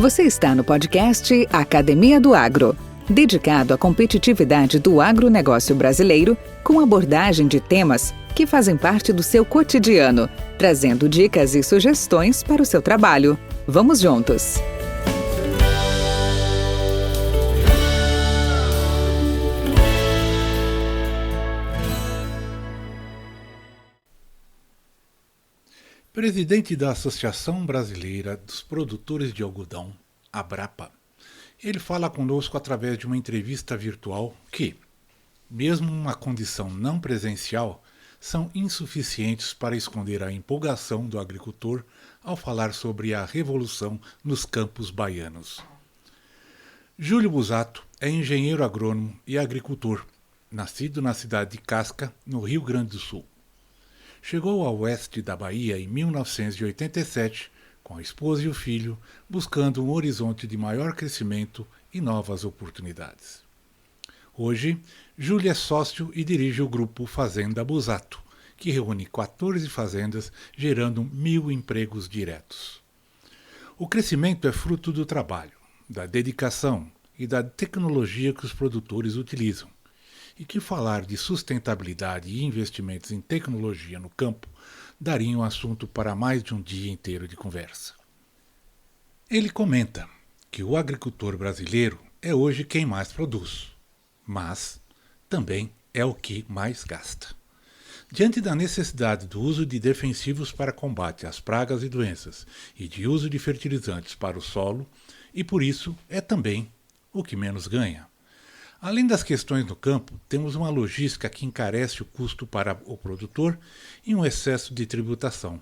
Você está no podcast Academia do Agro, dedicado à competitividade do agronegócio brasileiro, com abordagem de temas que fazem parte do seu cotidiano, trazendo dicas e sugestões para o seu trabalho. Vamos juntos! Presidente da Associação Brasileira dos Produtores de Algodão, Abrapa, ele fala conosco através de uma entrevista virtual que, mesmo uma condição não presencial, são insuficientes para esconder a empolgação do agricultor ao falar sobre a revolução nos campos baianos. Júlio Busato é engenheiro agrônomo e agricultor, nascido na cidade de Casca, no Rio Grande do Sul. Chegou ao oeste da Bahia em 1987, com a esposa e o filho, buscando um horizonte de maior crescimento e novas oportunidades. Hoje, Júlio é sócio e dirige o grupo Fazenda Busato, que reúne 14 fazendas, gerando 1.000 empregos diretos. O crescimento é fruto do trabalho, da dedicação e da tecnologia que os produtores utilizam. E que falar de sustentabilidade e investimentos em tecnologia no campo daria um assunto para mais de um dia inteiro de conversa. Ele comenta que o agricultor brasileiro é hoje quem mais produz, mas também é o que mais gasta. Diante da necessidade do uso de defensivos para combate às pragas e doenças e de uso de fertilizantes para o solo, e por isso é também o que menos ganha. Além das questões no campo, temos uma logística que encarece o custo para o produtor e um excesso de tributação.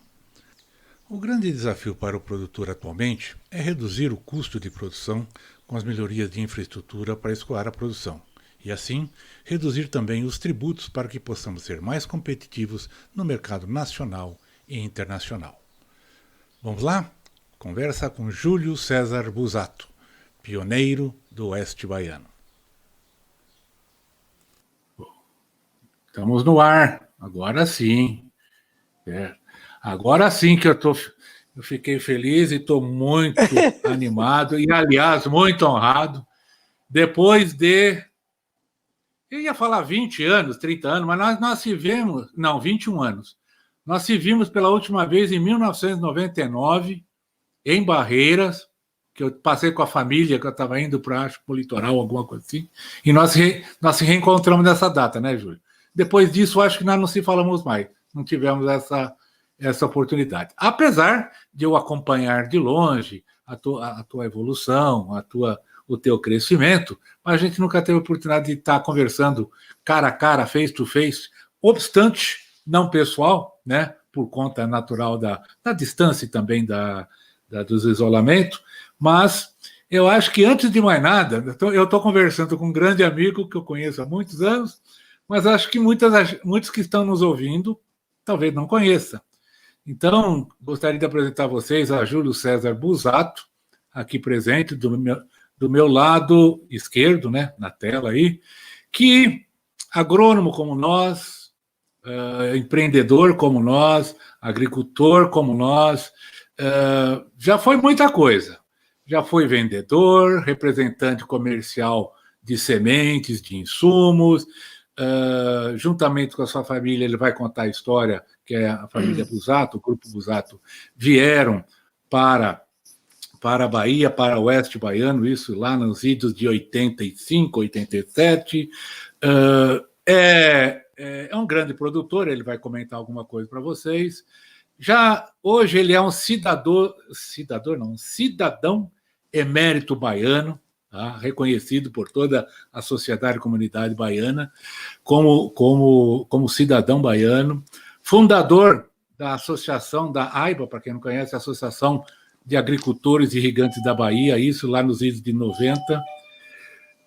O grande desafio para o produtor atualmente é reduzir o custo de produção com as melhorias de infraestrutura para escoar a produção, e assim reduzir também os tributos para que possamos ser mais competitivos no mercado nacional e internacional. Vamos lá? Conversa com Júlio César Busato, pioneiro do Oeste Baiano. Estamos no ar, agora sim. Agora sim que eu fiquei feliz e estou muito animado e, aliás, muito honrado. Depois de, eu ia falar 20 anos, 30 anos, mas nós se vimos, não, 21 anos. Nós se vimos pela última vez em 1999, em Barreiras, que eu passei com a família, que eu estava indo para o litoral, alguma coisa assim, e nós se reencontramos nessa data, né, Júlio? Depois disso, acho que nós não se falamos mais. Não tivemos essa oportunidade. Apesar de eu acompanhar de longe a tua evolução, o teu crescimento, mas a gente nunca teve a oportunidade de estar conversando cara a cara, face to face, obstante não pessoal, né, por conta natural da distância e também dos isolamentos, mas eu acho que, antes de mais nada, eu estou conversando com um grande amigo que eu conheço há muitos anos, mas acho que muitos que estão nos ouvindo talvez não conheçam. Então, gostaria de apresentar a vocês a Júlio César Busato, aqui presente, do meu lado esquerdo, né, na tela aí, que, agrônomo como nós, empreendedor como nós, agricultor como nós, já foi muita coisa. Já foi vendedor, representante comercial de sementes, de insumos. Juntamente com a sua família, ele vai contar a história, que é a família Busato, o grupo Busato, vieram para a Bahia, para o Oeste Baiano, isso lá nos idos de 85, 87. É um grande produtor, ele vai comentar alguma coisa para vocês. Já hoje ele é um cidadão emérito baiano, tá? Reconhecido por toda a sociedade e comunidade baiana como cidadão baiano, fundador da associação da AIBA, para quem não conhece, a Associação de Agricultores Irrigantes da Bahia, isso lá nos idos de 90.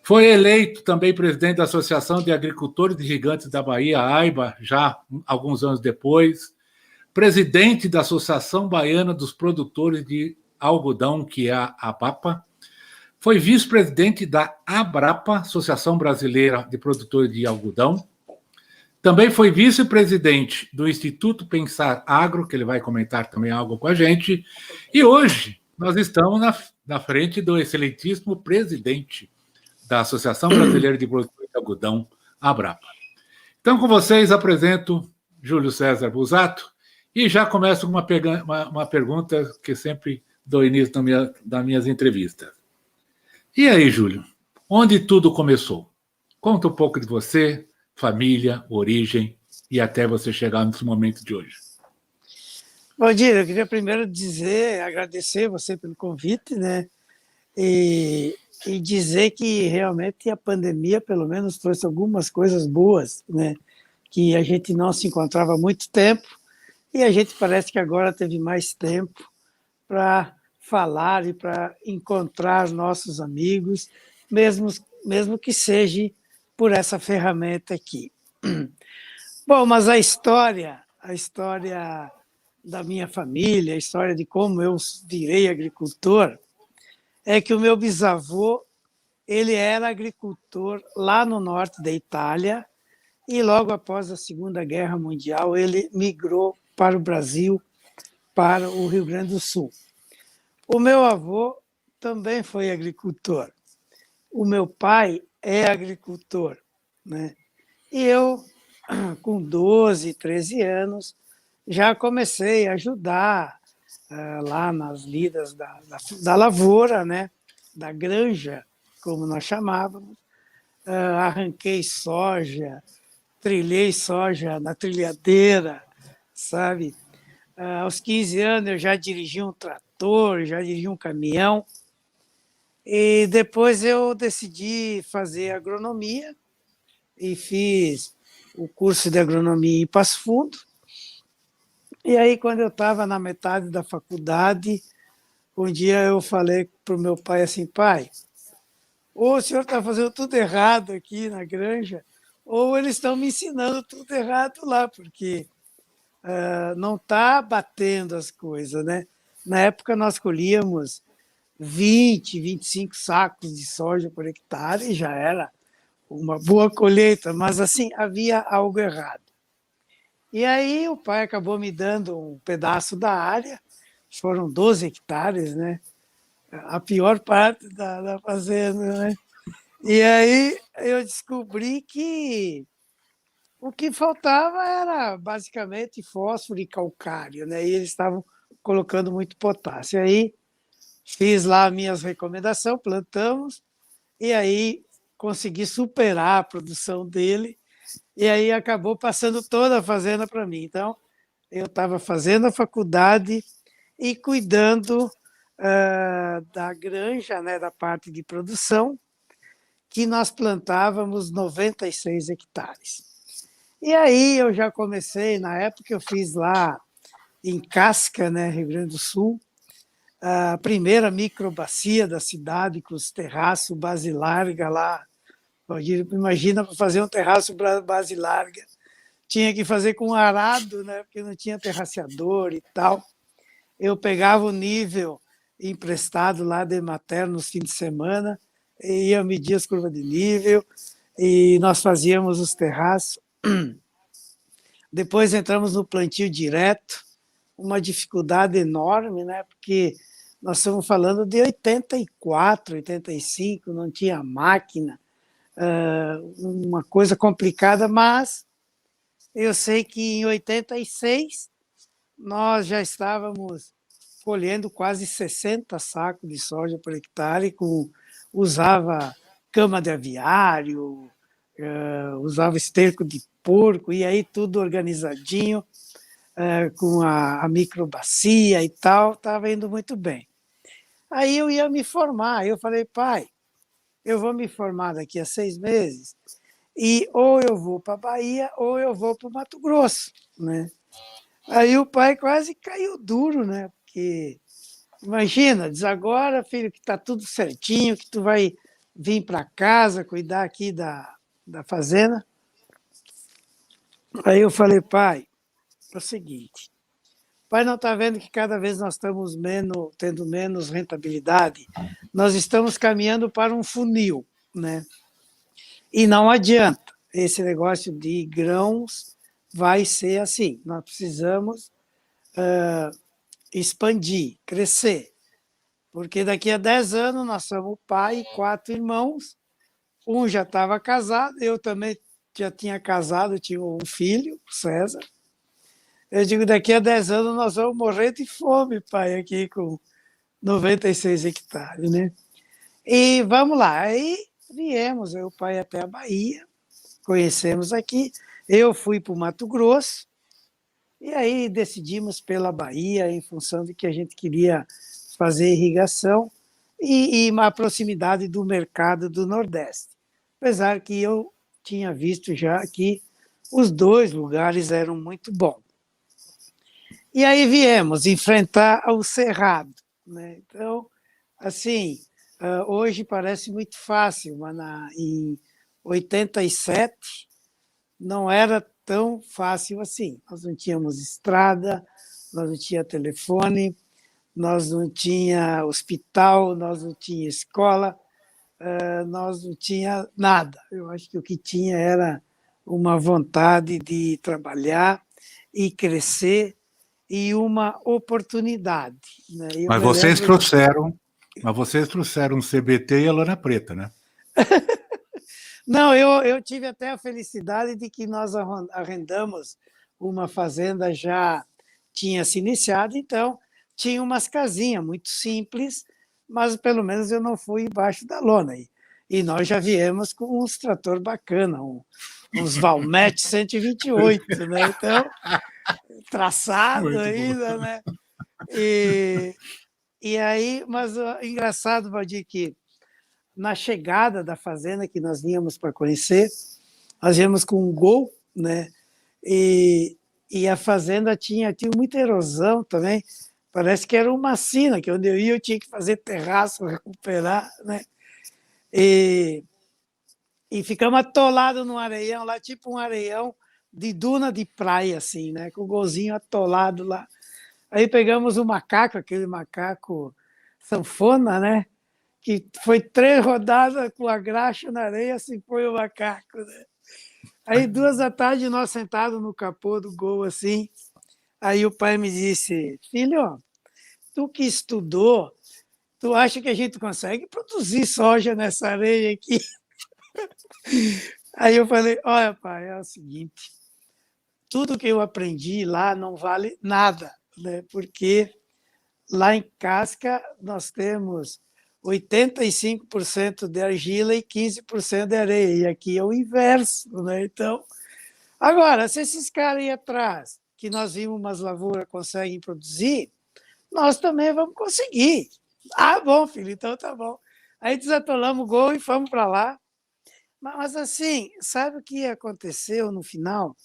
Foi eleito também presidente da Associação de Agricultores Irrigantes da Bahia, a AIBA, já alguns anos depois, presidente da Associação Baiana dos Produtores de Algodão, que é a ABAPA, foi vice-presidente da Abrapa, Associação Brasileira de Produtores de Algodão. Também foi vice-presidente do Instituto Pensar Agro, que ele vai comentar também algo com a gente. E hoje nós estamos na frente do excelentíssimo presidente da Associação Brasileira de Produtores de Algodão, Abrapa. Então, com vocês, apresento Júlio César Busato e já começo com uma pergunta que sempre dou início das minhas entrevistas. E aí, Júlio, onde tudo começou? Conta um pouco de você, família, origem e até você chegar nesse momento de hoje. Bom dia, eu queria primeiro agradecer você pelo convite, né? E dizer que realmente a pandemia, pelo menos, trouxe algumas coisas boas, né? Que a gente não se encontrava há muito tempo e a gente parece que agora teve mais tempo para falar e para encontrar nossos amigos, mesmo que seja por essa ferramenta aqui. Bom, mas a história da minha família, a história de como eu virei agricultor, é que o meu bisavô ele era agricultor lá no norte da Itália e logo após a Segunda Guerra Mundial ele migrou para o Brasil, para o Rio Grande do Sul. O meu avô também foi agricultor. O meu pai é agricultor, né? E eu, com 12, 13 anos, já comecei a ajudar lá nas lidas da lavoura, né? Da granja, como nós chamávamos. Arranquei soja, trilhei soja na trilhadeira, sabe? Aos 15 anos eu já dirigi um trator, já dirigi um caminhão. E depois eu decidi fazer agronomia e fiz o curso de agronomia em Passo Fundo. E aí, quando eu estava na metade da faculdade, um dia eu falei para o meu pai assim, pai, ou o senhor está fazendo tudo errado aqui na granja, ou eles estão me ensinando tudo errado lá, porque não está batendo as coisas, né? Na época nós colhíamos 20, 25 sacos de soja por hectare, e já era uma boa colheita, mas assim, havia algo errado. E aí o pai acabou me dando um pedaço da área, foram 12 hectares, né? A pior parte da fazenda, né? E aí eu descobri que o que faltava era basicamente fósforo e calcário, né? E eles estavam colocando muito potássio. Aí fiz lá minhas recomendações, plantamos, e aí consegui superar a produção dele, e aí acabou passando toda a fazenda para mim. Então, eu estava fazendo a faculdade e cuidando da granja, né, da parte de produção, que nós plantávamos 96 hectares. E aí eu já comecei, na época eu fiz lá em Casca, né, Rio Grande do Sul, a primeira microbacia da cidade, com os terraços base larga lá. Imagina, para fazer um terraço base larga, tinha que fazer com arado, né? Porque não tinha terraceador e tal. Eu pegava o nível emprestado lá de Emater nos fins de semana, e ia medir as curvas de nível, e nós fazíamos os terraços. Depois entramos no plantio direto, uma dificuldade enorme, né? Porque nós estamos falando de 84, 85, não tinha máquina, uma coisa complicada, mas eu sei que em 86 nós já estávamos colhendo quase 60 sacos de soja por hectare, usava cama de aviário, usava esterco de porco, e aí tudo organizadinho, com a microbacia e tal, estava indo muito bem. Aí eu ia me formar, eu falei, pai, eu vou me formar daqui a 6 meses, e ou eu vou para a Bahia ou eu vou para o Mato Grosso, né? Aí o pai quase caiu duro, né? Porque, imagina, diz agora, filho, que está tudo certinho, que tu vai vir para casa, cuidar aqui da fazenda. Aí eu falei, pai, é o seguinte, pai não está vendo que cada vez nós estamos tendo menos rentabilidade? Nós estamos caminhando para um funil, né? E não adianta, esse negócio de grãos vai ser assim, nós precisamos expandir, crescer. porque daqui a 10 anos nós somos pai e 4 irmãos, um já estava casado, eu também já tinha casado, tinha um filho, o César. Eu digo, daqui a 10 anos nós vamos morrer de fome, pai, aqui com 96 hectares, né? E vamos lá, aí viemos, eu e o pai até a Bahia, conhecemos aqui, eu fui para o Mato Grosso, e aí decidimos pela Bahia, em função de que a gente queria fazer irrigação e uma proximidade do mercado do Nordeste. Apesar que eu tinha visto já que os dois lugares eram muito bons. E aí viemos enfrentar o Cerrado, né? Então, assim, hoje parece muito fácil, mas em 87 não era tão fácil assim. Nós não tínhamos estrada, nós não tínhamos telefone, nós não tínhamos hospital, nós não tínhamos escola, nós não tínhamos nada. Eu acho que o que tinha era uma vontade de trabalhar e crescer e uma oportunidade. Né? Mas vocês trouxeram, um CBT e a lona preta, né? Não, eu tive até a felicidade de que nós arrendamos uma fazenda, já tinha se iniciado, então tinha umas casinhas muito simples, mas pelo menos eu não fui embaixo da lona. E nós já viemos com uns trator bacana, uns Valmet 128, né? Então, traçado Muito ainda, bom. né? E aí, mas engraçado, Valdir, que na chegada da fazenda que nós vínhamos para conhecer, nós viemos com um Gol, né? E a fazenda tinha muita erosão também. Parece que era uma sina, que onde eu ia eu tinha que fazer terraço, recuperar, né? E ficamos atolados no areião lá, tipo um areião de duna de praia, assim, né? Com o golzinho atolado lá. Aí pegamos o macaco, aquele macaco sanfona, né? Que foi 3 rodadas com a graxa na areia, assim foi o macaco, né? Aí 2 da tarde, nós sentados no capô do Gol, assim, aí o pai me disse, filho, tu que estudou, tu acha que a gente consegue produzir soja nessa areia aqui? Aí eu falei, olha, pai, é o seguinte, tudo que eu aprendi lá não vale nada, né? Porque lá em Casca nós temos 85% de argila e 15% de areia, e aqui é o inverso, né? Então, agora, se esses caras aí atrás, que nós vimos umas lavouras conseguem produzir, nós também vamos conseguir. Ah, bom, filho, então tá bom. Aí desatolamos o Gol e fomos para lá. Mas assim, sabe o que aconteceu no final?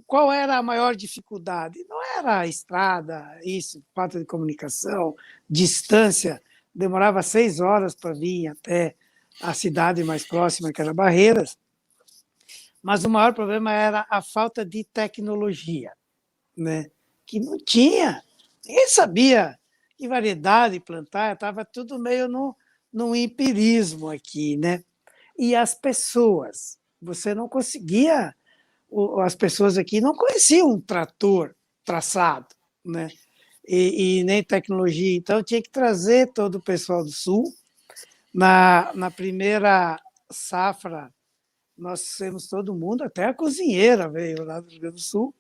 Qual era a maior dificuldade? Não era a estrada, isso, falta de comunicação, distância. Demorava 6 horas para vir até a cidade mais próxima, que era Barreiras. Mas o maior problema era a falta de tecnologia, né? Que não tinha. Ninguém sabia que variedade plantar, estava tudo meio no empirismo aqui, né? E as pessoas, você não conseguia, as pessoas aqui não conheciam um trator traçado, né? E nem tecnologia, então tinha que trazer todo o pessoal do Sul. Na primeira safra, nós temos todo mundo, até a cozinheira veio lá do Rio Grande do Sul.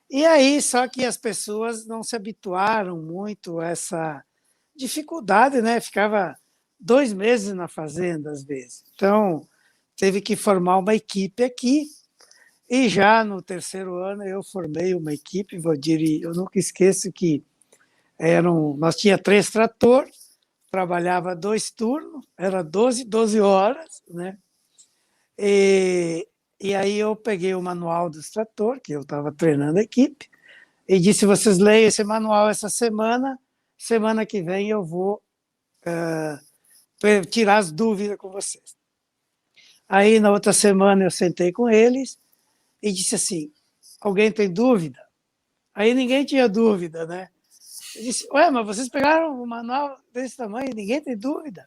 E aí, só que as pessoas não se habituaram muito a essa dificuldade, né? Ficava 2 meses na fazenda, às vezes. Então, teve que formar uma equipe aqui. E já no 3º ano eu formei uma equipe, Valdir, e eu nunca esqueço que nós tinha 3 tratores, trabalhava 2 turnos, era 12 horas, né? E aí eu peguei o manual do trator, que eu estava treinando a equipe, e disse, vocês leiam esse manual essa semana que vem eu vou tirar as dúvidas com vocês. Aí na outra semana eu sentei com eles e disse assim, alguém tem dúvida? Aí ninguém tinha dúvida, né? Eu disse, ué, mas vocês pegaram um manual desse tamanho e ninguém tem dúvida?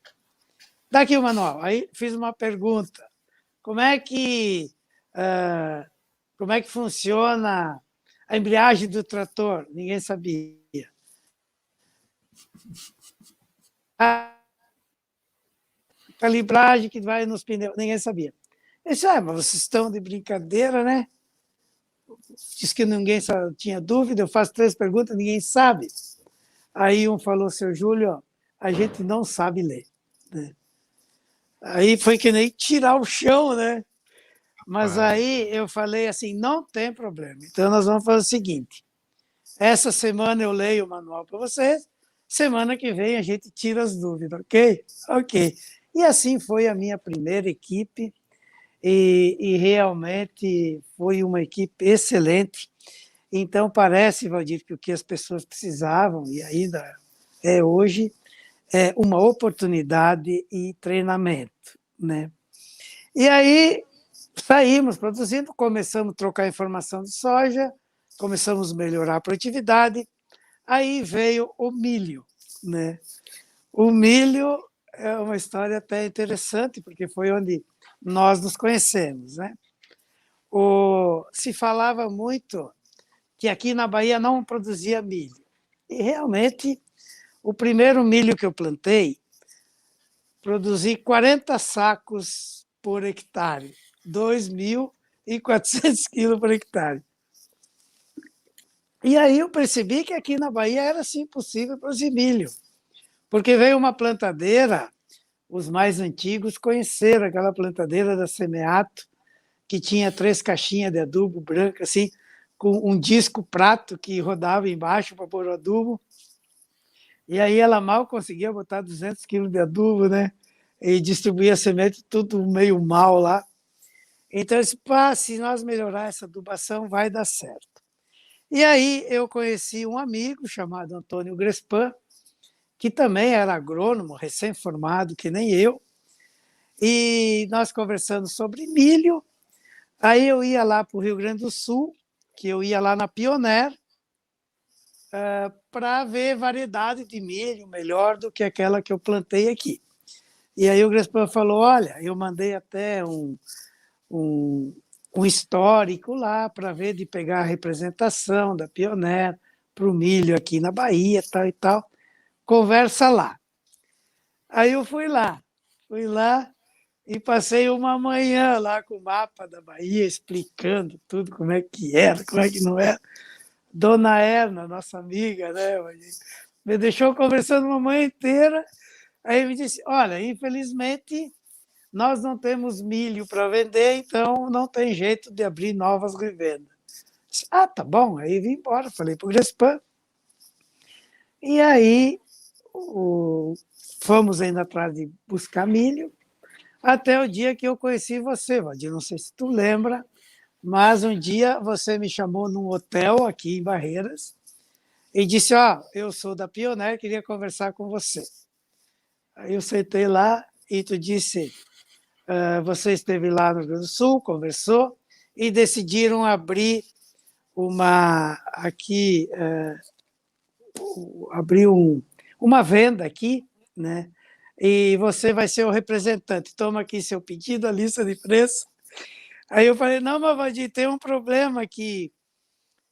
Dá aqui o manual. Aí fiz uma pergunta. Como é que funciona a embreagem do trator? Ninguém sabia. calibragem que vai nos pneus, ninguém sabia. Eu disse, mas vocês estão de brincadeira, né? Diz que ninguém tinha dúvida, eu faço 3 perguntas, ninguém sabe. Aí um falou, seu Júlio, a gente não sabe ler. Né? Aí foi que nem tirar o chão, né? Mas aí eu falei assim, não tem problema. Então nós vamos fazer o seguinte, essa semana eu leio o manual para vocês, semana que vem a gente tira as dúvidas, ok? Ok. E assim foi a minha primeira equipe, e realmente foi uma equipe excelente. Então, parece, Valdir, que o que as pessoas precisavam, e ainda é hoje, é uma oportunidade e treinamento. Né? E aí, saímos produzindo, começamos a trocar informação de soja, começamos a melhorar a produtividade, aí veio o milho. Né? O milho é uma história até interessante, porque foi onde nós nos conhecemos. Né? Se falava muito que aqui na Bahia não produzia milho. E realmente, o primeiro milho que eu plantei, produzi 40 sacos por hectare, 2.400 quilos por hectare. E aí eu percebi que aqui na Bahia era sim possível produzir milho, porque veio uma plantadeira, os mais antigos conheceram aquela plantadeira da Semeato, que tinha 3 caixinhas de adubo branco, assim, com um disco prato que rodava embaixo para pôr o adubo. E aí ela mal conseguia botar 200 quilos de adubo, né? E distribuía a semente tudo meio mal lá. Então, eu disse, se nós melhorar essa adubação, vai dar certo. E aí eu conheci um amigo chamado Antônio Grespan, que também era agrônomo, recém-formado, que nem eu, e nós conversando sobre milho. Aí eu ia lá para o Rio Grande do Sul, que eu ia lá na Pioneer, para ver variedade de milho melhor do que aquela que eu plantei aqui. E aí o Grespan falou, olha, eu mandei até um histórico lá para ver de pegar a representação da Pioneer para o milho aqui na Bahia, tal e tal. Conversa lá. Aí eu fui lá e passei uma manhã lá com o mapa da Bahia, explicando tudo, como é que era, como é que não era. Dona Erna, nossa amiga, né, me deixou conversando uma manhã inteira, aí me disse, olha, infelizmente nós não temos milho para vender, então não tem jeito de abrir novas revendas. Disse, tá bom, aí vim embora, falei para o Grespan. E aí fomos ainda atrás de buscar milho, até o dia que eu conheci você, Valdir, não sei se tu lembra, mas um dia você me chamou num hotel aqui em Barreiras e disse, eu sou da Pioneer, queria conversar com você. Aí eu sentei lá e tu disse, você esteve lá no Rio Grande do Sul, conversou e decidiram abrir uma venda aqui, né? E você vai ser o representante. Toma aqui seu pedido, a lista de preço. Aí eu falei, não, mas Valdir, tem um problema aqui,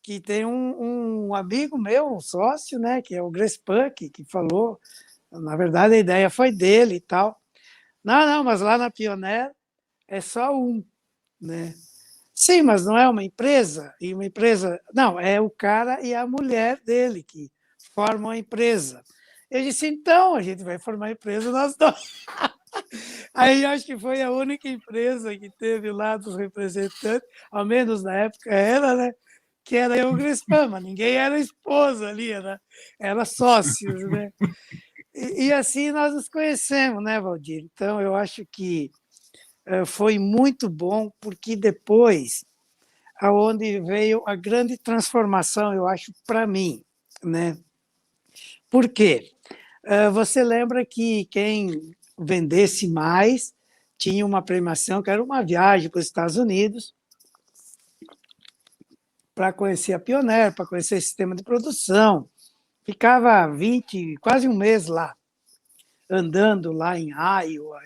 que tem um amigo meu, um sócio, né, que é o Grespan, que falou, na verdade a ideia foi dele e tal. Não, mas lá na Pioneer é só um, né? Sim, mas não é uma empresa? E uma empresa... Não, é o cara e a mulher dele que formam a empresa. Eu disse, então, a gente vai formar a empresa nós dois. Aí acho que foi a única empresa que teve lá dos representantes, ao menos na época era, né? Que era eu e o Grespan, mas ninguém era esposa ali, era sócios, né? E assim nós nos conhecemos, né, Valdir? Então, eu acho que foi muito bom, porque depois, aonde veio a grande transformação, eu acho, para mim, né? Por quê? Você lembra que quem vendesse mais tinha uma premiação, que era uma viagem para os Estados Unidos, para conhecer a Pioneer, para conhecer o sistema de produção. Ficava quase um mês lá, andando lá em Iowa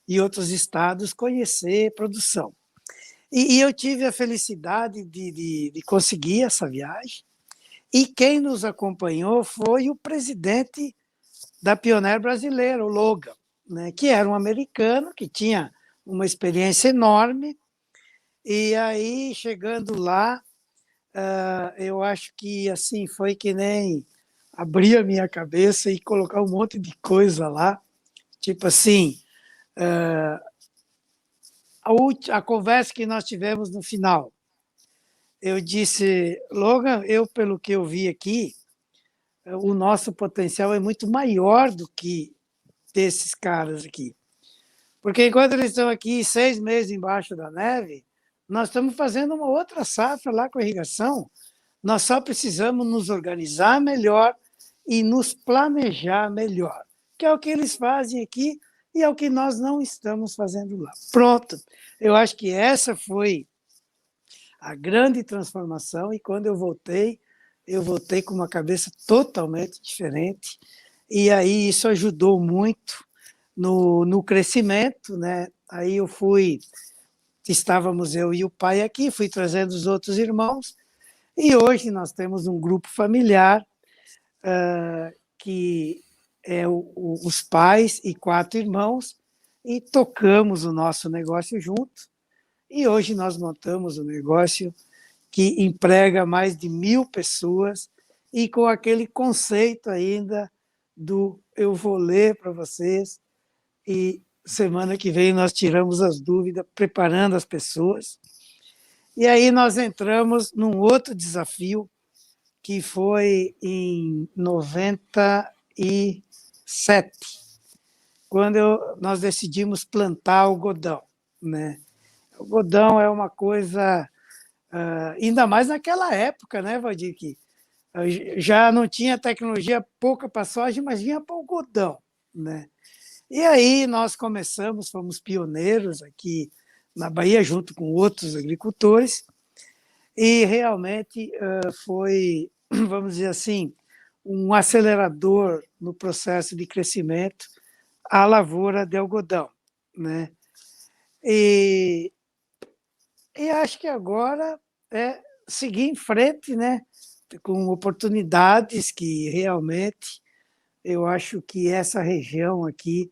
e outros estados, conhecer produção. E eu tive a felicidade de conseguir essa viagem, e quem nos acompanhou foi o presidente da Pioneer brasileira, o Logan, né, que era um americano que tinha uma experiência enorme. E aí, chegando lá, eu acho que assim foi que nem abrir a minha cabeça e colocar um monte de coisa lá. Tipo assim, a conversa que nós tivemos no final, eu disse, Logan, pelo que eu vi aqui, o nosso potencial é muito maior do que desses caras aqui. Porque enquanto eles estão aqui 6 meses embaixo da neve, nós estamos fazendo uma outra safra lá com a irrigação. Nós só precisamos nos organizar melhor e nos planejar melhor, que é o que eles fazem aqui e é o que nós não estamos fazendo lá. Pronto. Eu acho que essa foi a grande transformação, e quando eu voltei com uma cabeça totalmente diferente, e aí isso ajudou muito no crescimento, né? Aí estávamos eu e o pai aqui, fui trazendo os outros irmãos, e hoje nós temos um grupo familiar que é os pais e 4 irmãos, e tocamos o nosso negócio junto, e hoje nós montamos um negócio que emprega mais de 1.000 pessoas, e com aquele conceito ainda do eu vou ler para vocês, e semana que vem nós tiramos as dúvidas, preparando as pessoas. E aí nós entramos num outro desafio, que foi em 97, quando nós decidimos plantar algodão, né? O algodão é uma coisa, ainda mais naquela época, né, Valdir, que já não tinha tecnologia pouca para soja, mas vinha para o algodão, né? E aí nós começamos, fomos pioneiros aqui na Bahia, junto com outros agricultores, e realmente foi, vamos dizer assim, um acelerador no processo de crescimento à lavoura de algodão, né? E acho que agora é seguir em frente, né? Com oportunidades que realmente eu acho que essa região aqui,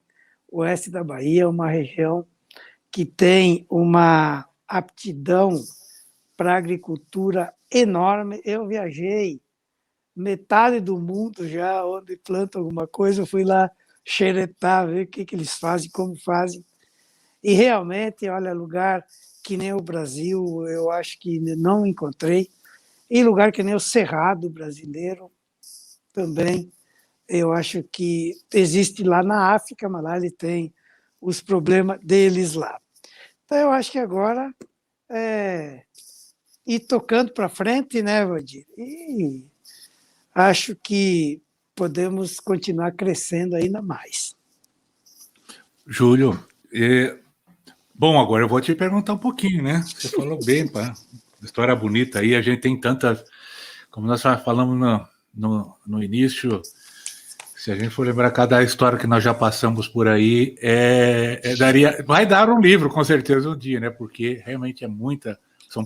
o oeste da Bahia, é uma região que tem uma aptidão para a agricultura enorme. Eu viajei metade do mundo já, onde planta alguma coisa, eu fui lá xeretar, ver o que eles fazem, como fazem. E realmente, olha, lugar que nem o Brasil, eu acho que não encontrei, e lugar que nem o Cerrado brasileiro também, eu acho que existe lá na África, mas lá ele tem os problemas deles lá. Então, eu acho que agora é ir tocando para frente, né, Valdir? E acho que podemos continuar crescendo ainda mais. Júlio, bom, agora eu vou te perguntar um pouquinho, né? Você falou bem, pá, história bonita aí, a gente tem tantas, como nós falamos no início, se a gente for lembrar cada história que nós já passamos por aí, vai dar um livro, com certeza, um dia, né? Porque realmente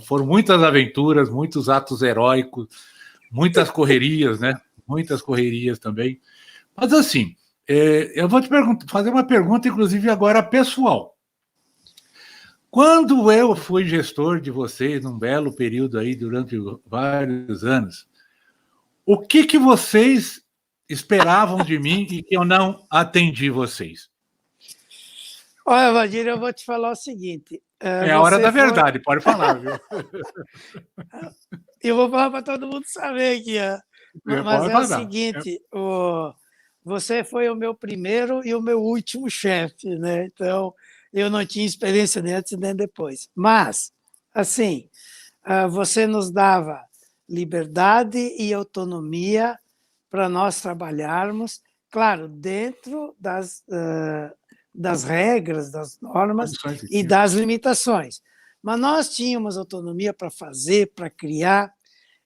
foram muitas aventuras, muitos atos heróicos, muitas correrias, né? Muitas correrias também. Mas assim, eu vou te fazer uma pergunta, inclusive agora pessoal. Quando eu fui gestor de vocês, num belo período aí, durante vários anos, o que vocês esperavam de mim e que eu não atendi vocês? Olha, Valdir, eu vou te falar o seguinte. É a hora da verdade, pode falar, viu? Eu vou falar para todo mundo saber aqui. Mas é o seguinte, você foi o meu primeiro e o meu último chefe, né? Então, eu não tinha experiência nem antes nem depois. Mas, assim, você nos dava liberdade e autonomia para nós trabalharmos, claro, dentro das regras, das normas e das limitações. Mas nós tínhamos autonomia para fazer, para criar,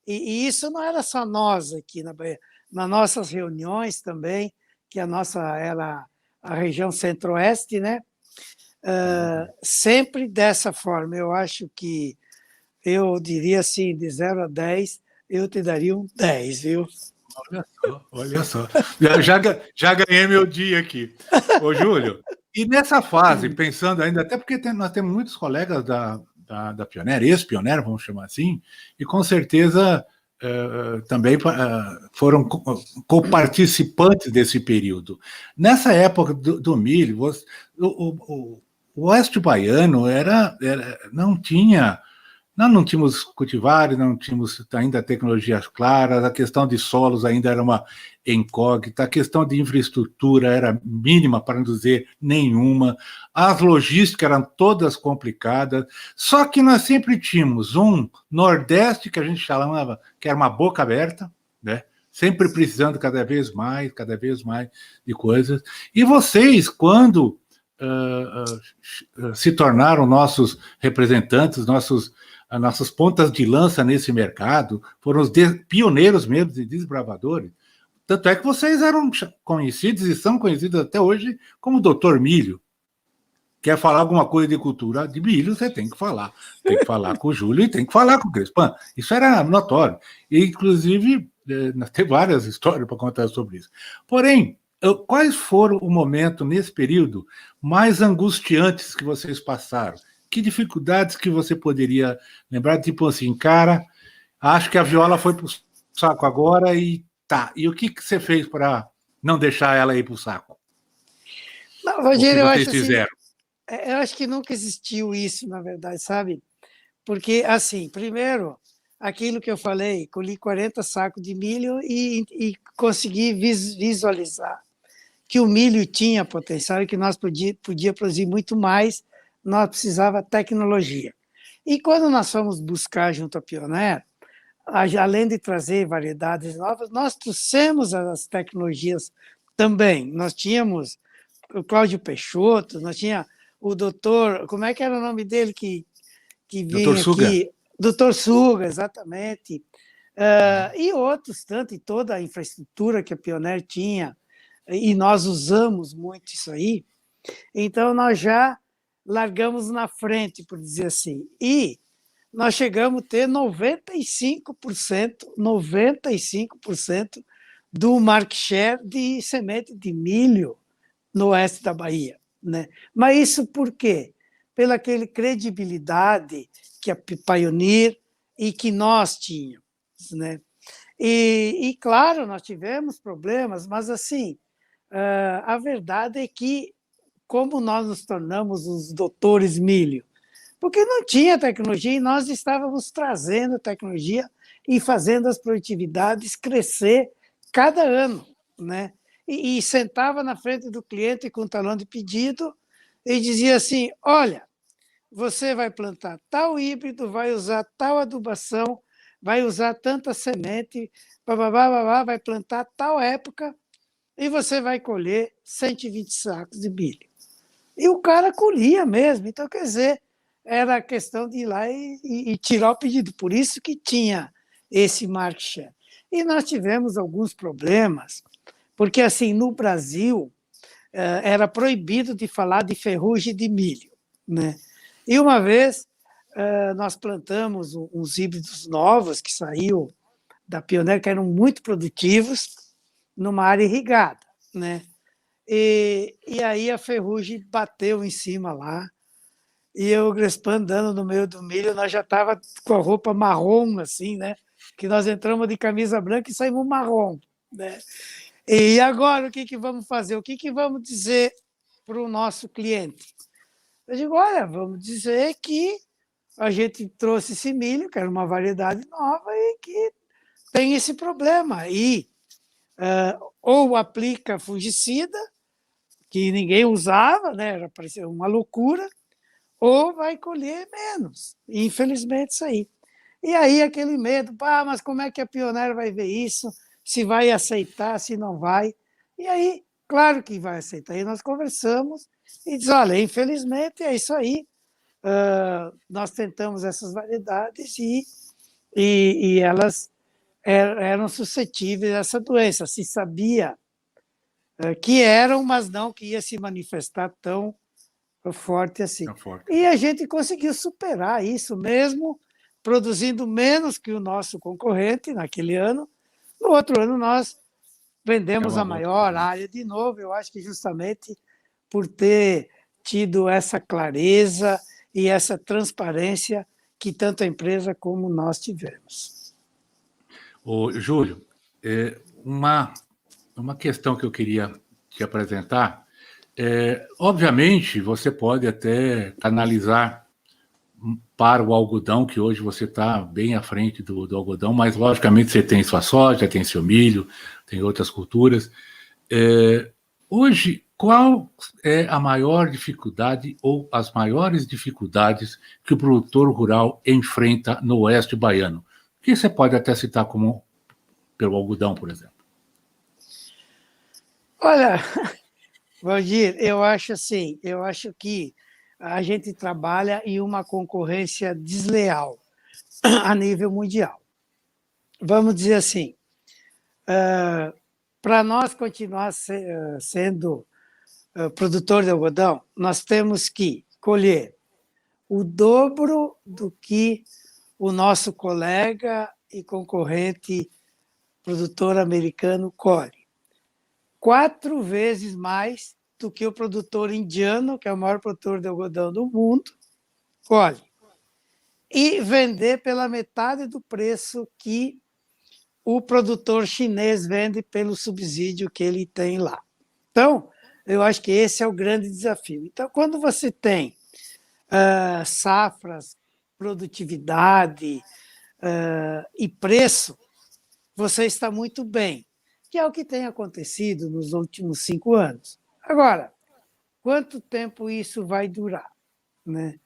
e isso não era só nós aqui na Bahia. Nas nossas reuniões também, que a nossa era a região centro-oeste, né? Sempre dessa forma. Eu acho que eu diria assim, de 0 a 10, eu te daria um 10, viu? Olha só. Já ganhei meu dia aqui. Ô, Júlio, e nessa fase, pensando ainda, até porque nós temos muitos colegas da Pioneer, ex-Pioneer, vamos chamar assim, e com certeza também foram coparticipantes desse período. Nessa época do milho, o oeste baiano não tinha. Nós não tínhamos cultivares, não tínhamos ainda tecnologias claras, a questão de solos ainda era uma incógnita, a questão de infraestrutura era mínima, para não dizer nenhuma, as logísticas eram todas complicadas, só que nós sempre tínhamos um Nordeste que a gente chamava, que era uma boca aberta, né? Sempre precisando cada vez mais de coisas. E vocês, quando se tornaram nossos representantes, as nossas pontas de lança nesse mercado, foram os pioneiros mesmo e desbravadores. Tanto é que vocês eram conhecidos e são conhecidos até hoje como Doutor Milho. Quer falar alguma coisa de cultura de milho, você tem que falar. Tem que falar com o Júlio e tem que falar com o Crespan. Isso era notório. E, inclusive, tem várias histórias para contar sobre isso. Porém, quais foram o momento, nesse período, mais angustiantes que vocês passaram? Que dificuldades que você poderia lembrar? Tipo assim, cara, acho que a viola foi para o saco agora e tá. E o que você fez para não deixar ela ir para o saco? Não, Rogério, o que vocês fizeram? Eu acho que nunca existiu isso, na verdade, sabe? Porque, assim, primeiro, aquilo que eu falei, colhi 40 sacos de milho e consegui visualizar que o milho tinha potencial e que nós podia produzir muito mais, nós precisava tecnologia. E quando nós fomos buscar junto à Pioneer, além de trazer variedades novas, nós trouxemos as tecnologias também. Nós tínhamos o Cláudio Peixoto, nós tínhamos o doutor, como é que era o nome dele que vinha aqui? Doutor Suga, exatamente. E outros tanto, e toda a infraestrutura que a Pioneer tinha, e nós usamos muito isso aí. Então, nós já largamos na frente, por dizer assim. E nós chegamos a ter 95% do market share de semente de milho no oeste da Bahia, né? Mas isso por quê? Pela aquela credibilidade que a Pioneer e que nós tínhamos, né? E claro, nós tivemos problemas, mas assim, a verdade é que como nós nos tornamos os doutores milho? Porque não tinha tecnologia e nós estávamos trazendo tecnologia e fazendo as produtividades crescer cada ano, né? E sentava na frente do cliente com o talão de pedido e dizia assim, olha, você vai plantar tal híbrido, vai usar tal adubação, vai usar tanta semente, vai plantar tal época e você vai colher 120 sacos de milho. E o cara colhia mesmo. Então, quer dizer, era questão de ir lá e tirar o pedido. Por isso que tinha esse market share. E nós tivemos alguns problemas, porque, assim, no Brasil, era proibido de falar de ferrugem de milho, né? E uma vez nós plantamos uns híbridos novos que saíram da Pioneer, que eram muito produtivos, numa área irrigada, né? E aí a ferrugem bateu em cima lá, e eu, o Crespan, andando no meio do milho, nós já estava com a roupa marrom, assim, né? Que nós entramos de camisa branca e saímos marrom, né? E agora, o que vamos fazer? O que vamos dizer para o nosso cliente? Eu digo, olha, vamos dizer que a gente trouxe esse milho, que era uma variedade nova, e que tem esse problema. E ou aplica fungicida, que ninguém usava, né? Era parecia uma loucura, ou vai colher menos. Infelizmente, isso aí. E aí aquele medo, mas como é que a Pioneer vai ver isso? Se vai aceitar, se não vai. E aí, claro que vai aceitar. Aí nós conversamos e diz, olha, infelizmente é isso aí. Nós tentamos essas variedades e elas eram suscetíveis a essa doença. Se sabia que eram, mas não que ia se manifestar tão forte assim. E a gente conseguiu superar isso mesmo, produzindo menos que o nosso concorrente naquele ano, No outro ano, nós É vendemos uma a volta maior também. área de novo, eu acho que justamente por ter tido essa clareza e essa transparência que tanto a empresa como nós tivemos. Ô, Júlio, uma questão que eu queria te apresentar, obviamente você pode até canalizar para o algodão, que hoje você está bem à frente do algodão, mas logicamente você tem sua soja, tem seu milho, tem outras culturas. Hoje, qual é a maior dificuldade ou as maiores dificuldades que o produtor rural enfrenta no oeste baiano? Que você pode até citar como pelo algodão, por exemplo. Olha, Valdir, eu acho assim, eu acho que a gente trabalha em uma concorrência desleal a nível mundial. Vamos dizer assim, para nós continuar sendo produtor de algodão, nós temos que colher o dobro do que o nosso colega e concorrente produtor americano colhe. 4 vezes mais do que o produtor indiano, que é o maior produtor de algodão do mundo, colhe. E vender pela metade do preço que o produtor chinês vende pelo subsídio que ele tem lá. Então, eu acho que esse é o grande desafio. Então, quando você tem safras, produtividade e preço, você está muito bem, que é o que tem acontecido nos últimos 5 anos. Agora, quanto tempo isso vai durar? Né?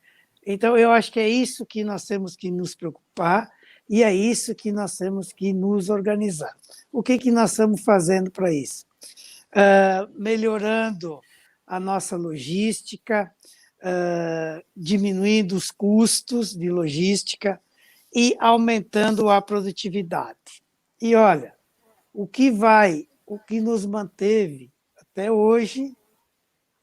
Então, eu acho que é isso que nós temos que nos preocupar e é isso que nós temos que nos organizar. O que nós estamos fazendo para isso? Melhorando a nossa logística, diminuindo os custos de logística e aumentando a produtividade. E olha, o que nos manteve até hoje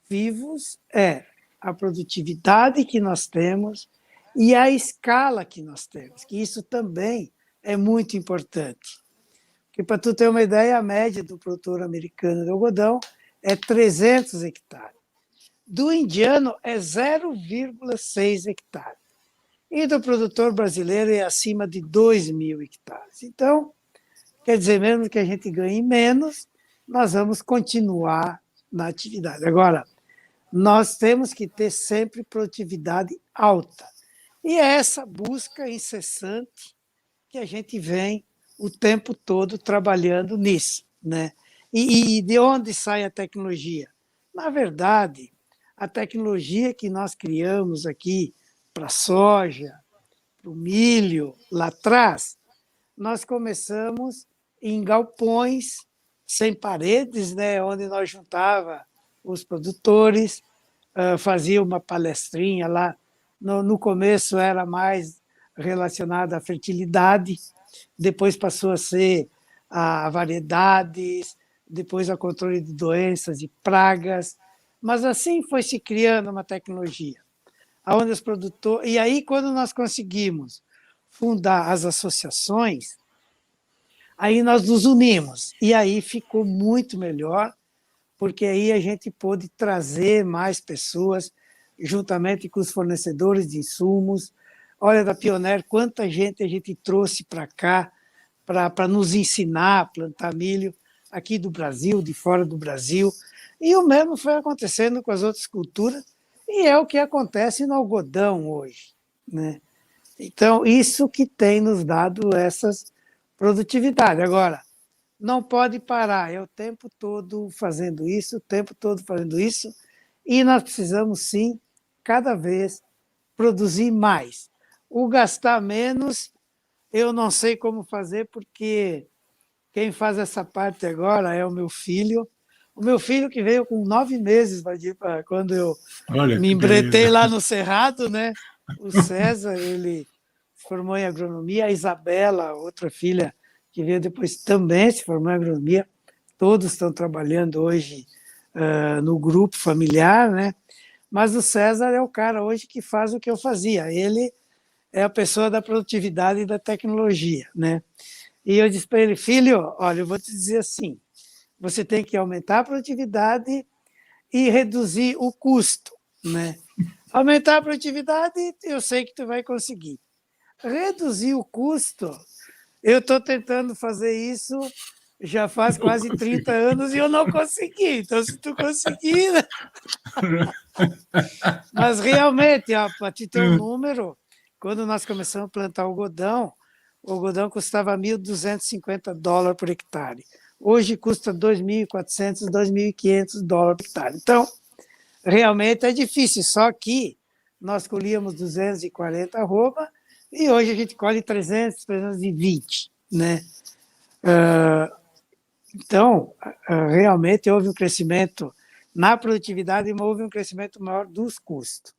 vivos é a produtividade que nós temos e a escala que nós temos, que isso também é muito importante. Porque, para tu ter uma ideia, a média do produtor americano de algodão é 300 hectares. Do indiano é 0,6 hectares. E do produtor brasileiro é acima de 2.000 hectares. Então, quer dizer, mesmo que a gente ganhe menos, nós vamos continuar na atividade. Agora, nós temos que ter sempre produtividade alta. E é essa busca incessante que a gente vem o tempo todo trabalhando nisso. Né? E de onde sai a tecnologia? Na verdade, a tecnologia que nós criamos aqui para a soja, para o milho, lá atrás, nós começamos em galpões sem paredes, né, onde nós juntava os produtores, fazia uma palestrinha lá. No começo era mais relacionada à fertilidade, depois passou a ser a variedades, depois a controle de doenças e pragas, mas assim foi se criando uma tecnologia, onde os produtores. E aí, quando nós conseguimos fundar as associações, aí nós nos unimos e aí ficou muito melhor, porque aí a gente pôde trazer mais pessoas juntamente com os fornecedores de insumos. Olha, da Pioneer, quanta gente a gente trouxe para cá para nos ensinar a plantar milho aqui do Brasil, de fora do Brasil. E o mesmo foi acontecendo com as outras culturas, e é o que acontece no algodão hoje. Né? Então, isso que tem nos dado essas produtividades. Agora, não pode parar, é o tempo todo fazendo isso, o tempo todo fazendo isso, e nós precisamos, sim, cada vez produzir mais. O gastar menos, eu não sei como fazer, porque quem faz essa parte agora é o meu filho. O meu filho que veio com 9 meses, quando eu Olha me que beleza. embretei lá no Cerrado, né? O César, ele se formou em agronomia, a Isabela, outra filha que veio depois, também se formou em agronomia. Todos estão trabalhando hoje no grupo familiar, né? Mas o César é o cara hoje que faz o que eu fazia. Ele é a pessoa da produtividade e da tecnologia, né? E eu disse para ele, filho, olha, eu vou te dizer assim, você tem que aumentar a produtividade e reduzir o custo, né? Aumentar a produtividade, eu sei que tu vai conseguir. Reduzir o custo, eu estou tentando fazer isso já faz Não quase 30 consegui. anos e eu não consegui. Então, se tu conseguir... Mas realmente, para te ter um número, quando nós começamos a plantar o algodão custava $1.250 por hectare. Hoje custa $2.400, $2.500 por hectare. Então, realmente é difícil, só que nós colhíamos 240 arroba e hoje a gente colhe 300, 320, né? Então, realmente houve um crescimento na produtividade, mas houve um crescimento maior dos custos.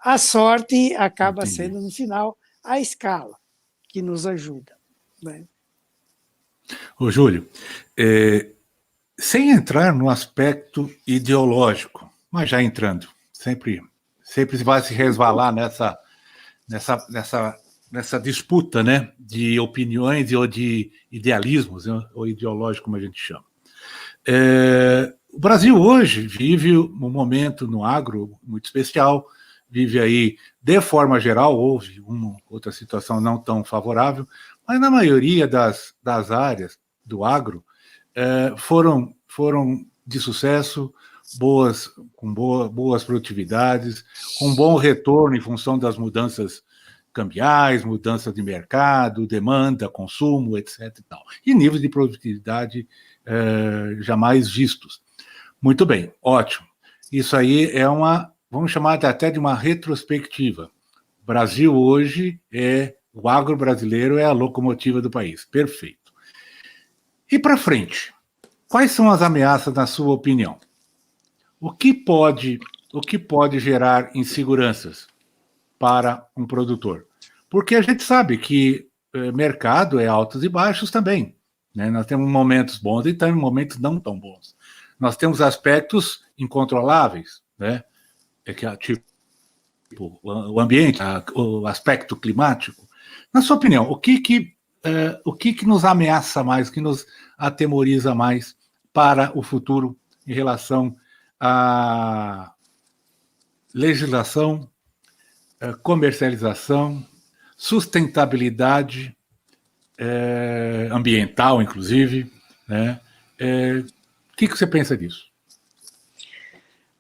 A sorte acaba Entendi. sendo, no final, a escala que nos ajuda, né? Ô, Júlio, sem entrar no aspecto ideológico, mas já entrando, sempre vai se resvalar nessa disputa, né, de opiniões ou de idealismos, né, ou ideológico, como a gente chama. O Brasil hoje vive um momento no agro muito especial, vive aí, de forma geral, houve uma outra situação não tão favorável, mas na maioria das áreas do agro foram de sucesso, com boas produtividades, com bom retorno em função das mudanças cambiais, mudança de mercado, demanda, consumo, etc. E níveis de produtividade jamais vistos. Muito bem, ótimo. Isso aí é vamos chamar até de uma retrospectiva. O Brasil hoje o agro brasileiro é a locomotiva do país. Perfeito. E para frente, quais são as ameaças, na sua opinião? O que pode gerar inseguranças para um produtor? Porque a gente sabe que mercado é altos e baixos também, né? Nós temos momentos bons e temos momentos não tão bons. Nós temos aspectos incontroláveis, né? Tipo o ambiente, o aspecto climático. Na sua opinião, o que nos ameaça mais, o que nos atemoriza mais para o futuro em relação à legislação, comercialização, sustentabilidade ambiental, inclusive, né? O que você pensa disso?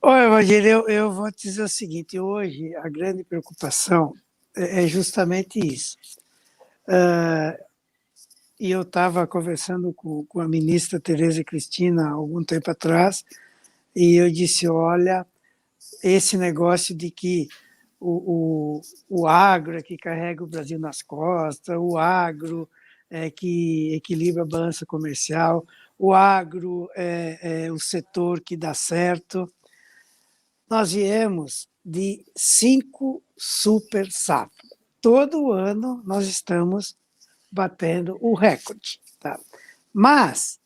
Olha, Valdir, eu vou te dizer o seguinte, hoje a grande preocupação é justamente isso. E eu estava conversando com a ministra Tereza Cristina há algum tempo atrás, e eu disse, olha, esse negócio de que o agro é que carrega o Brasil nas costas, o agro é que equilibra a balança comercial, o agro é o setor que dá certo. Nós viemos de 5 super safras. Todo ano nós estamos batendo o recorde. Tá? Mas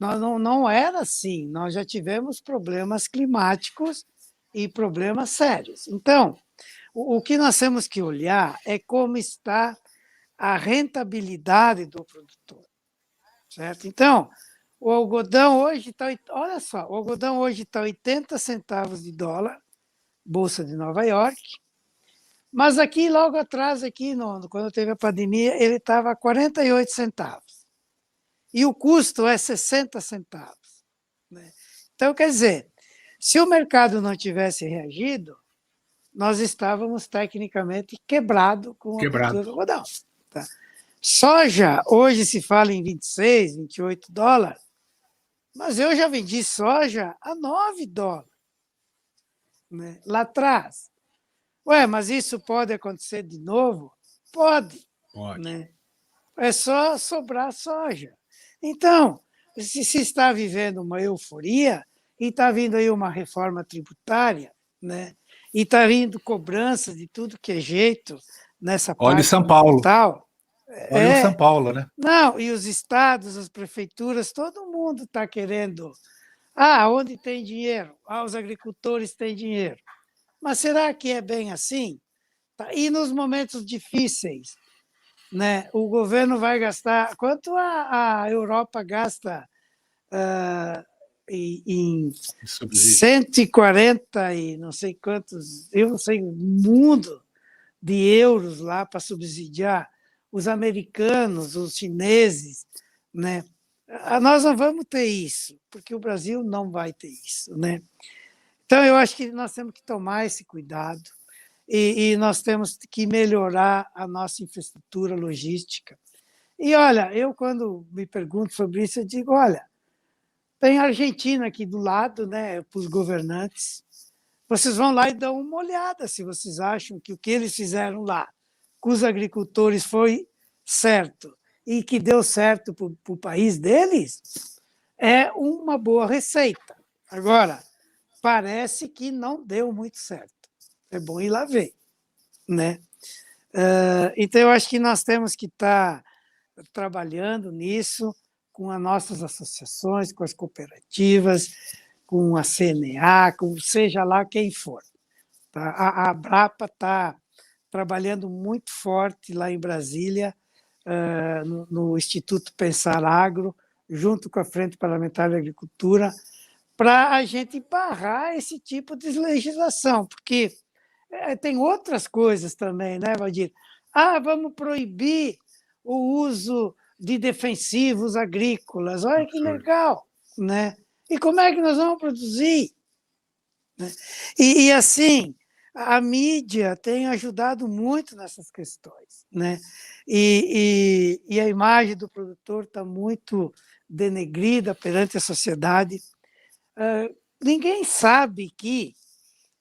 não era assim, nós já tivemos problemas climáticos e problemas sérios. Então, o que nós temos que olhar é como está a rentabilidade do produtor. Certo? Então, o algodão hoje está, olha só, o algodão hoje está 80 centavos de dólar, Bolsa de Nova York, mas aqui, logo atrás, quando teve a pandemia, ele estava a 48 centavos. E o custo é 60 centavos. Né? Então, quer dizer, se o mercado não tivesse reagido, nós estávamos tecnicamente quebrados com a cultura do algodão. Tá? Soja, hoje se fala em 26, 28 dólares, mas eu já vendi soja a 9 dólares. Né? Lá atrás. Mas isso pode acontecer de novo? Pode. Né? É só sobrar soja. Então, se está vivendo uma euforia, e está vindo aí uma reforma tributária, né? E está vindo cobrança de tudo que é jeito nessa parte. Olha São Paulo. Olha o São Paulo, né? Não, e os estados, as prefeituras, todo mundo está querendo. Onde tem dinheiro? Os agricultores têm dinheiro. Mas será que é bem assim? E nos momentos difíceis, né? O governo vai gastar... Quanto a Europa gasta em Subsídio. 140 e não sei quantos, eu não sei, um mundo de euros lá para subsidiar os americanos, os chineses, né? Nós não vamos ter isso, porque o Brasil não vai ter isso, né? Então, eu acho que nós temos que tomar esse cuidado e nós temos que melhorar a nossa infraestrutura logística. E, olha, eu, quando me pergunto sobre isso, eu digo, olha, tem a Argentina aqui do lado, né, para os governantes. Vocês vão lá e dão uma olhada se vocês acham que o que eles fizeram lá com os agricultores foi certo e que deu certo para o país deles, é uma boa receita. Agora, parece que não deu muito certo. É bom ir lá ver, né? Então, eu acho que nós temos que estar trabalhando nisso com as nossas associações, com as cooperativas, com a CNA, com seja lá quem for. Tá? A Abrapa está trabalhando muito forte lá em Brasília, no Instituto Pensar Agro, junto com a Frente Parlamentar de Agricultura, para a gente barrar esse tipo de legislação, porque tem outras coisas também, né, Valdir? Vamos proibir o uso de defensivos agrícolas. Olha que legal, né? E como é que nós vamos produzir? E assim, a mídia tem ajudado muito nessas questões, né? E a imagem do produtor está muito denegrida perante a sociedade. Ninguém sabe que,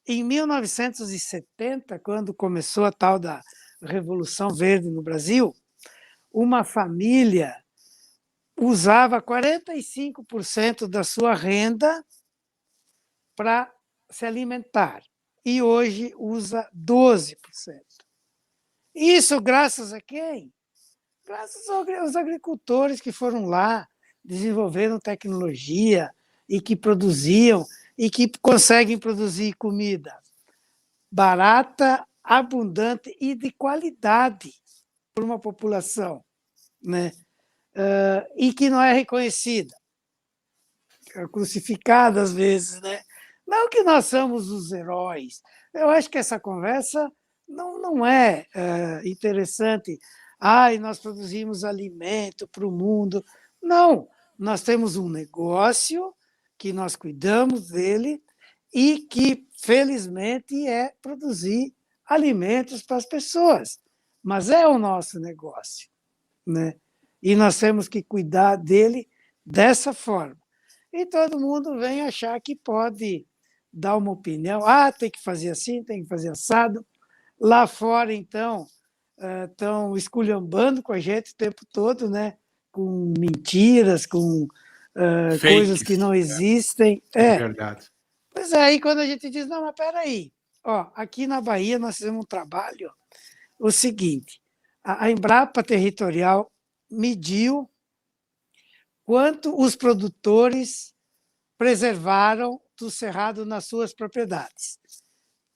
em 1970, quando começou a tal da Revolução Verde no Brasil, uma família usava 45% da sua renda para se alimentar e hoje usa 12%. Isso graças a quem? Graças aos agricultores que foram lá, desenvolveram tecnologia e que produziam e que conseguem produzir comida barata, abundante e de qualidade para uma população, né? E que não é reconhecida, é crucificada às vezes, né? Não que nós somos os heróis. Eu acho que essa conversa não é interessante. Nós produzimos alimento para o mundo. Não, nós temos um negócio que nós cuidamos dele e que, felizmente, é produzir alimentos para as pessoas. Mas é o nosso negócio, né? E nós temos que cuidar dele dessa forma. E todo mundo vem achar que pode dar uma opinião. Tem que fazer assim, tem que fazer assado. Lá fora, então, estão esculhambando com a gente o tempo todo, né? Com mentiras, com coisas que não existem. É verdade. Pois é, aí quando a gente diz, não, mas espera aí, aqui na Bahia nós fizemos um trabalho, o seguinte, a Embrapa Territorial mediu quanto os produtores preservaram do cerrado nas suas propriedades.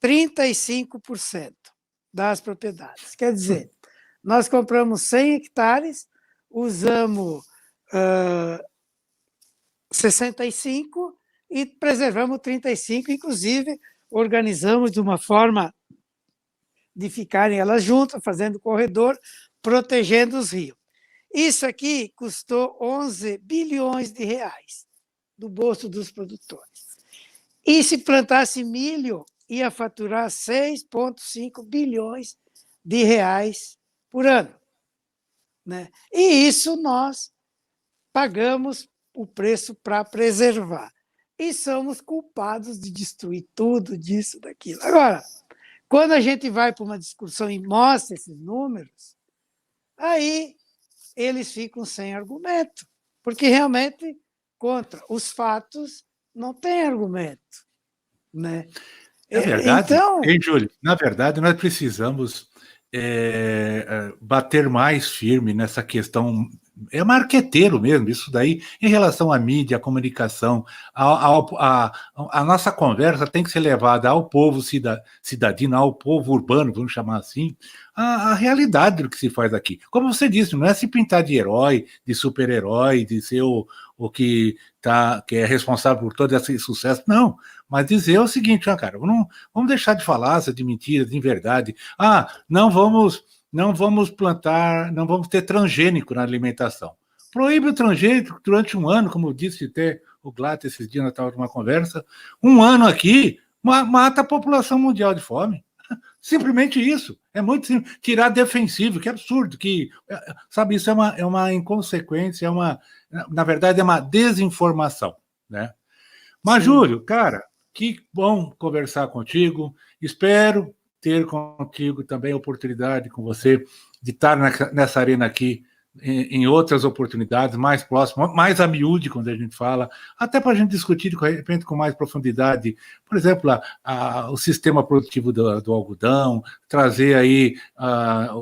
35% das propriedades. Quer dizer, nós compramos 100 hectares, usamos 65 e preservamos 35, inclusive organizamos de uma forma de ficarem elas juntas, fazendo corredor, protegendo os rios. Isso aqui custou 11 bilhões de reais do bolso dos produtores. E se plantasse milho, ia faturar 6,5 bilhões de reais por ano, né? E isso nós pagamos o preço para preservar. E somos culpados de destruir tudo disso, daquilo. Agora, quando a gente vai para uma discussão e mostra esses números, aí eles ficam sem argumento, porque realmente, contra os fatos, não tem argumento, né? É verdade, então, Júlio? Na verdade, nós precisamos bater mais firme nessa questão é marqueteiro mesmo, isso daí, em relação à mídia, à comunicação, a nossa conversa tem que ser levada ao povo cidadino, ao povo urbano, vamos chamar assim, a realidade do que se faz aqui. Como você disse, não é se pintar de herói, de super-herói, de ser o que é responsável por todo esse sucesso, não, mas dizer o seguinte, cara, vamos deixar de falácia, de mentiras, de inverdade, não vamos plantar, não vamos ter transgênico na alimentação. Proíbe o transgênico durante um ano, como disse até o Glatt esses dias, nós estávamos numa conversa, um ano aqui, mata a população mundial de fome. Simplesmente isso. É muito simples. Tirar defensivo, que absurdo. Sabe, isso é uma inconsequência, na verdade, é uma desinformação, né? Mas, sim, Júlio, cara, que bom conversar contigo. Espero ter contigo também a oportunidade com você de estar nessa arena aqui em outras oportunidades, mais próximas, mais a miúde, quando a gente fala, até para a gente discutir, de repente, com mais profundidade, por exemplo, o sistema produtivo do algodão, trazer aí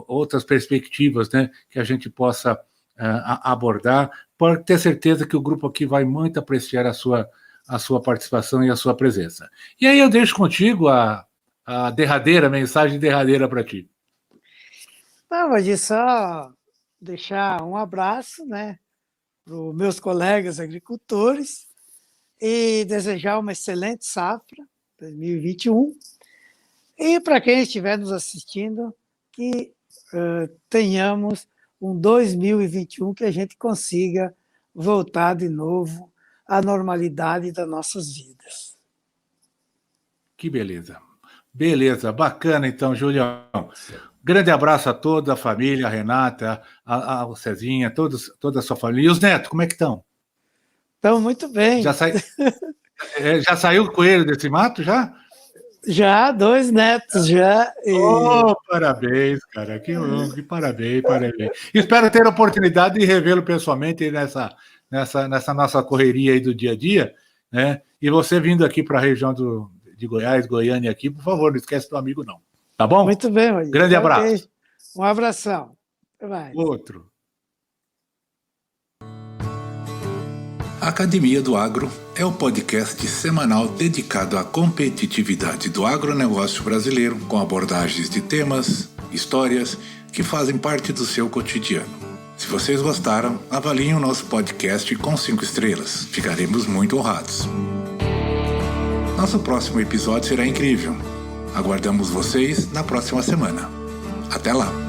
outras perspectivas, né, que a gente possa abordar, pode ter certeza que o grupo aqui vai muito apreciar a sua participação e a sua presença. E aí eu deixo contigo a mensagem derradeira para ti. Não, Valdir, só deixar um abraço, né, para os meus colegas agricultores e desejar uma excelente safra 2021. E para quem estiver nos assistindo, que tenhamos um 2021 que a gente consiga voltar de novo à normalidade das nossas vidas. Que beleza. Beleza, bacana então, Julião. Grande abraço a toda a família, a Renata, a Cezinha, toda a sua família. E os netos, como é que estão? Estão muito bem. Já saiu o coelho desse mato, já? Já, 2 netos, já. Parabéns, cara, que parabéns. Espero ter a oportunidade de revê-lo pessoalmente nessa nossa correria aí do dia a dia, né? E você vindo aqui para a região de Goiás, Goiânia aqui, por favor, não esquece do amigo, não. Tá bom? Muito bem, Rogério. Grande abraço. Okay. Um abração. Até mais. Outro. Academia do Agro é o podcast semanal dedicado à competitividade do agronegócio brasileiro, com abordagens de temas, histórias que fazem parte do seu cotidiano. Se vocês gostaram, avaliem o nosso podcast com 5 estrelas. Ficaremos muito honrados. Nosso próximo episódio será incrível. Aguardamos vocês na próxima semana. Até lá!